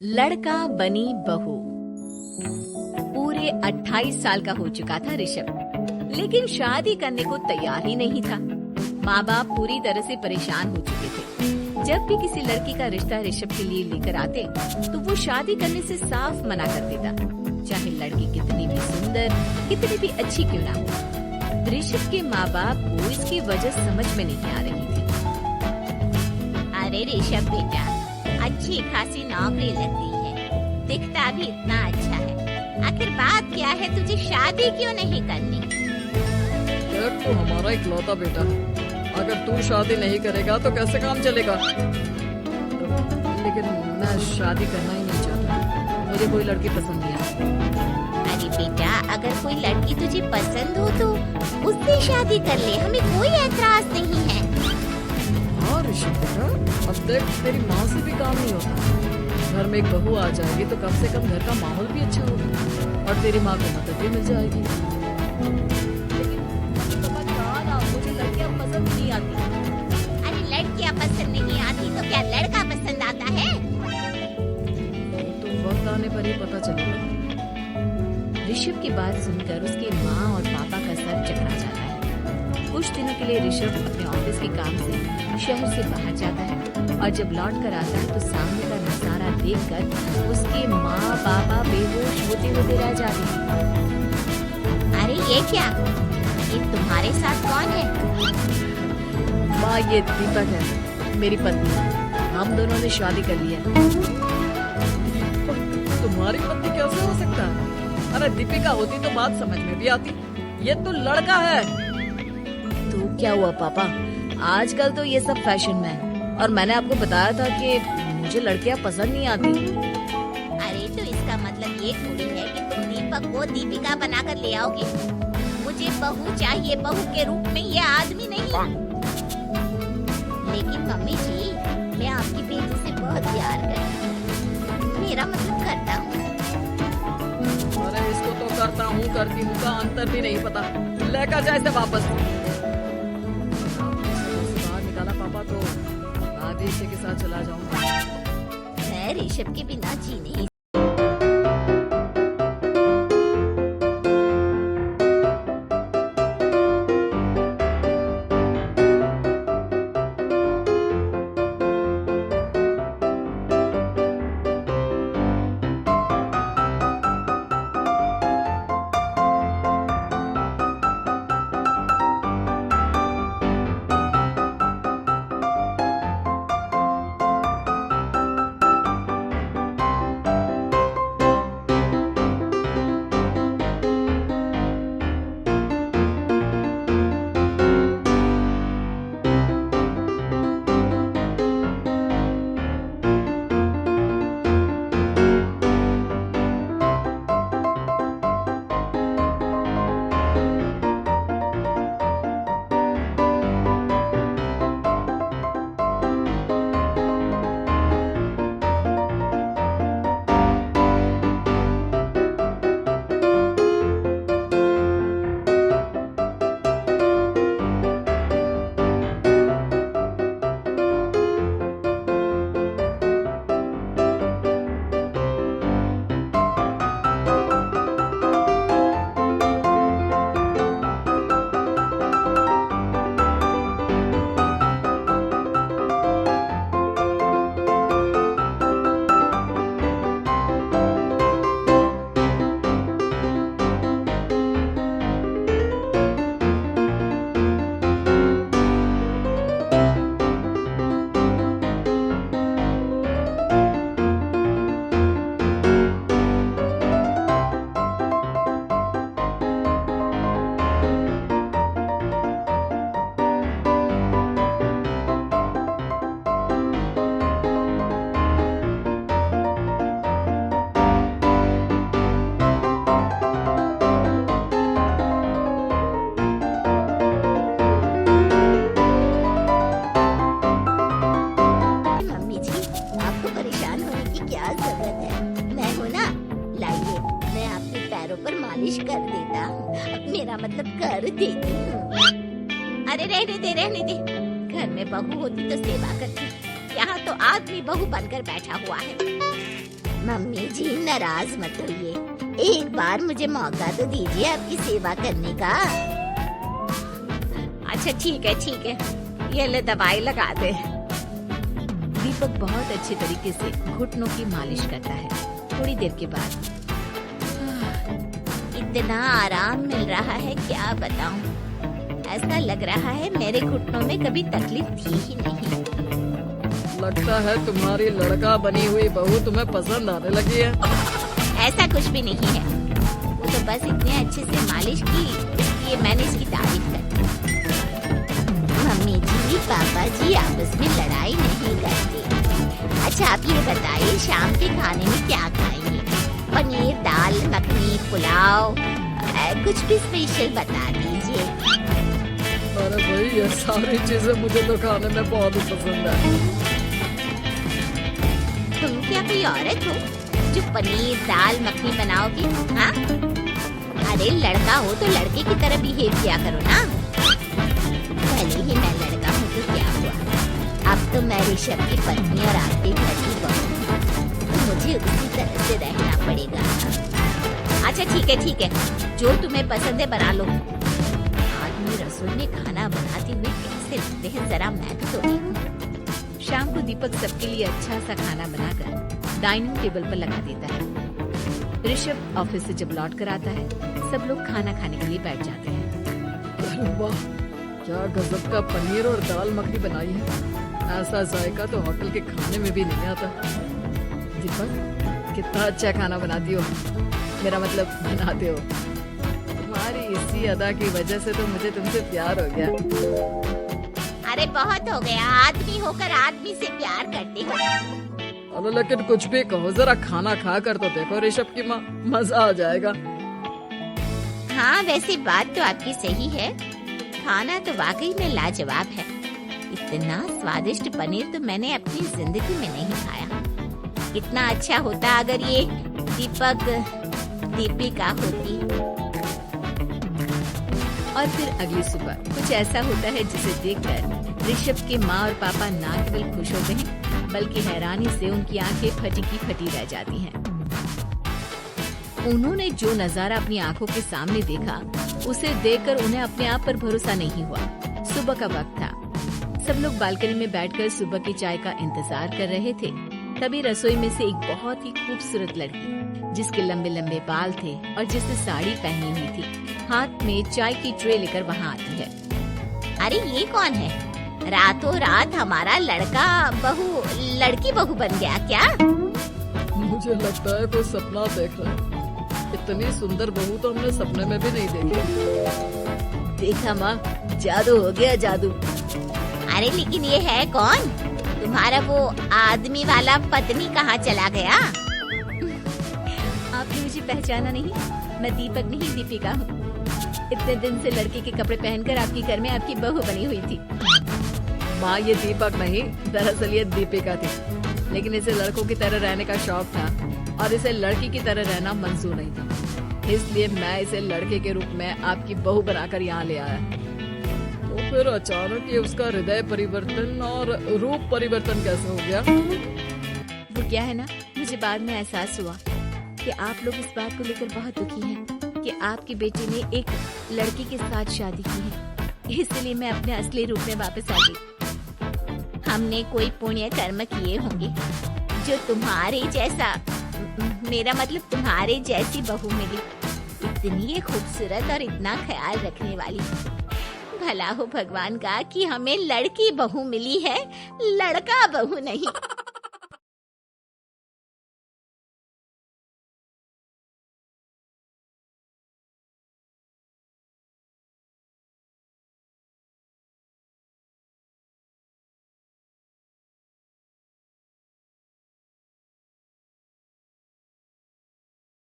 लड़का बनी बहू। पूरे 28 साल का हो चुका था ऋषभ, लेकिन शादी करने को तैयार ही नहीं था। माँ बाप पूरी तरह से परेशान हो चुके थे। जब भी किसी लड़की का रिश्ता ऋषभ के लिए लेकर आते तो वो शादी करने से साफ मना कर देता, चाहे लड़की कितनी भी सुंदर, कितनी भी अच्छी क्यों ना हो। ऋषभ के माँ बाप को इसकी वजह समझ में नहीं आ रही थी। अरे ऋषभ बेटा, अच्छी खासी नौकरी लगती है, दिखता भी इतना अच्छा है, आखिर बात क्या है, तुझे शादी क्यों नहीं करनी? यार तू हमारा इकलौता बेटा है, अगर तू शादी नहीं करेगा तो कैसे काम चलेगा। लेकिन मैं शादी करना ही नहीं चाहता, मुझे कोई लड़की पसंद नहीं है। अरे बेटा, अगर कोई लड़की तुझे पसंद हो तो उससे शादी कर ले, हमें कोई ऐतराज नहीं है। हाँ ऋषभ बेटा, अब देख तेरी माँ से भी काम नहीं होता। घर में एक बहू आ जाएगी तो कम से कम घर का माहौल भी अच्छा होगा और तेरी माँ को मदद भी मिल जाएगी। मुझे लड़कियाँ पसंद नहीं आती। अरे लड़कियाँ पसंद नहीं आती तो क्या लड़का पसंद आता है? तो वक्त आने पर ही पता चलेगा। ऋषभ की बात सुनकर उसके माँ और पापा का सर चकरा जाता है। कुछ दिनों के लिए ऋषभ अपने ऑफिस के काम से शहर से बाहर जाता है और जब लौट कर आता है तो सामने का नजारा देखकर उसके माँ पापा बेहोश होते हुए रह जाते हैं। अरे ये क्या, ये तुम्हारे साथ कौन है? माँ ये दीपक है, मेरी पत्नी। हम दोनों ने शादी कर ली है। तुम्हारी पत्नी कैसे हो सकता है? अरे दीपिका होती तो बात समझ में भी आती, ये तो लड़का है। तो क्या हुआ पापा, आजकल तो ये सब फैशन में है और मैंने आपको बताया था कि मुझे लड़कियां पसंद नहीं आती। अरे तो इसका मतलब ये थोड़ी है कि तुम दीपक को दीपिका बनाकर ले आओगे। मुझे बहू चाहिए, बहू के रूप में, ये आदमी नहीं। लेकिन मम्मी जी, मैं आपकी बेटी से बहुत प्यार करती हूँ, मेरा मतलब करता हूँ। अरे इसको तो करता हूँ करती हूँ का अंतर भी नहीं पता। लेकर जाए इसे वापस। बाहर निकाला पापा तो मैं भी इसी के साथ चला जाऊंगा। मैं ऋषभ के बिना जी नहीं पर मालिश कर देता हूँ, मेरा मतलब कर देती हूँ। अरे रहने दे, घर में बहू होती तो सेवा करती, यहाँ तो आदमी बहू बनकर बैठा हुआ है। मम्मी जी नाराज मत होइए, एक बार मुझे मौका तो दीजिए आपकी सेवा करने का। अच्छा ठीक है, ये ले दवाई लगा दे। दीपक बहुत अच्छे तरीके से घुटनों की मालिश करता है। थोड़ी देर के बाद इतना आराम मिल रहा है क्या बताऊं, ऐसा लग रहा है मेरे घुटनों में कभी तकलीफ थी ही नहीं। लगता है तुम्हारी लड़का बनी हुई बहू तुम्हें पसंद आने लगी है। ऐसा कुछ भी नहीं है, वो तो बस इतने अच्छे से मालिश की इसलिए मैंने इसकी तारीफ कर दी। मम्मी जी पापा जी आपस में लड़ाई नहीं करते। अच्छा आप ये बताइए शाम के खाने में क्या खाएंगे? पनीर, दाल मखनी, पुलाव, कुछ भी स्पेशल बता दीजिए। अरे भाई ये सारी चीजें मुझे तो खाने में बहुत पसंद है। तुम क्या कोई औरत हो जो पनीर दाल मखनी बनाओगी? हाँ, अरे लड़का हो तो लड़के की तरह बिहेव किया करो ना। भले ही मैं लड़का हूँ तो क्या हुआ, अब तो मैं ऋषभ की पत्नी और आपके घर की बहू हूँ, तो मुझे उसी तरह से रहना पड़ेगा। अच्छा ठीक है, जो तुम्हें पसंद है बना लो। आदमी रसोई में खाना बनाते हुए कैसे लगते हैं जरा मैं तो देखूं। शाम को दीपक सबके लिए अच्छा सा खाना बनाकर डाइनिंग टेबल पर लगा देता है। ऋषभ ऑफिस से जब लौट कर आता है, सब लोग खाना खाने के लिए बैठ जाते हैं। अरे वाह, क्या गजब का पनीर और दाल मखनी बनाई है। ऐसा जायका तो होटल के खाने में भी नहीं आता। दीपक कितना अच्छा खाना बनाती हो, मेरा मतलब बनाते हो। तुम्हारी इसी अदा की वजह से तो मुझे तुमसे प्यार हो गया। अरे बहुत हो गया, आदमी होकर आदमी से प्यार करते हो। अरे लेकिन कुछ भी कहो, जरा खाना खा कर तो देखो ऋषभ की माँ, मजा आ जाएगा। हाँ वैसे बात तो आपकी सही है, खाना तो वाकई में लाजवाब है। इतना स्वादिष्ट पनीर तो मैंने अपनी जिंदगी में नहीं खाया। कितना अच्छा होता अगर ये दीपिका होती। और फिर अगली सुबह कुछ ऐसा होता है जिसे देखकर ऋषभ के माँ और पापा ना केवल खुश होते हैं बल्कि हैरानी से उनकी आंखें फटी की फटी रह जाती हैं। उन्होंने जो नजारा अपनी आंखों के सामने देखा उसे देखकर उन्हें अपने आप पर भरोसा नहीं हुआ। सुबह का वक्त था, सब लोग बालकनी में बैठकर सुबह की चाय का इंतजार कर रहे थे। तभी रसोई में से एक बहुत ही खूबसूरत लड़की जिसके लंबे लंबे बाल थे और जिसने साड़ी पहनी हुई थी, हाथ में चाय की ट्रे लेकर वहाँ आती है। अरे ये कौन है? रातों रात हमारा लड़की बहू बन गया क्या? मुझे लगता है कोई सपना देख रहा है। इतनी सुंदर बहू तो हमने सपने में भी नहीं देखी। देखा माँ, जादू हो गया जादू। अरे लेकिन ये है कौन? तुम्हारा वो आदमी वाला पत्नी कहाँ चला गया? आपने मुझे पहचाना नहीं? मैं दीपक नहीं दीपिका हूँ। इतने दिन से लड़के के कपड़े पहनकर आपके घर में आपकी बहू बनी हुई थी। माँ ये दीपक नहीं, दरअसल ये दीपिका थी, लेकिन इसे लड़कों की तरह रहने का शौक था और इसे लड़की की तरह रहना मंजूर नहीं था, इसलिए मैं इसे लड़के के रूप में आपकी बहू बनाकर यहाँ ले आया। तो फिर अचानक ये उसका हृदय परिवर्तन और रूप परिवर्तन कैसे हो गया? वो क्या है ना, मुझे बाद में एहसास हुआ कि आप लोग इस बात को लेकर बहुत दुखी हैं कि आपके बेटे ने एक लड़की के साथ शादी की है, इसलिए मैं अपने असली रूप में वापस आ गई। हमने कोई पुण्य कर्म किए होंगे जो तुम्हारे जैसा, मेरा मतलब तुम्हारे जैसी बहू मिली, इतनी खूबसूरत और इतना ख्याल रखने वाली। भला हो भगवान का कि हमें लड़की बहू मिली है, लड़का बहू नहीं।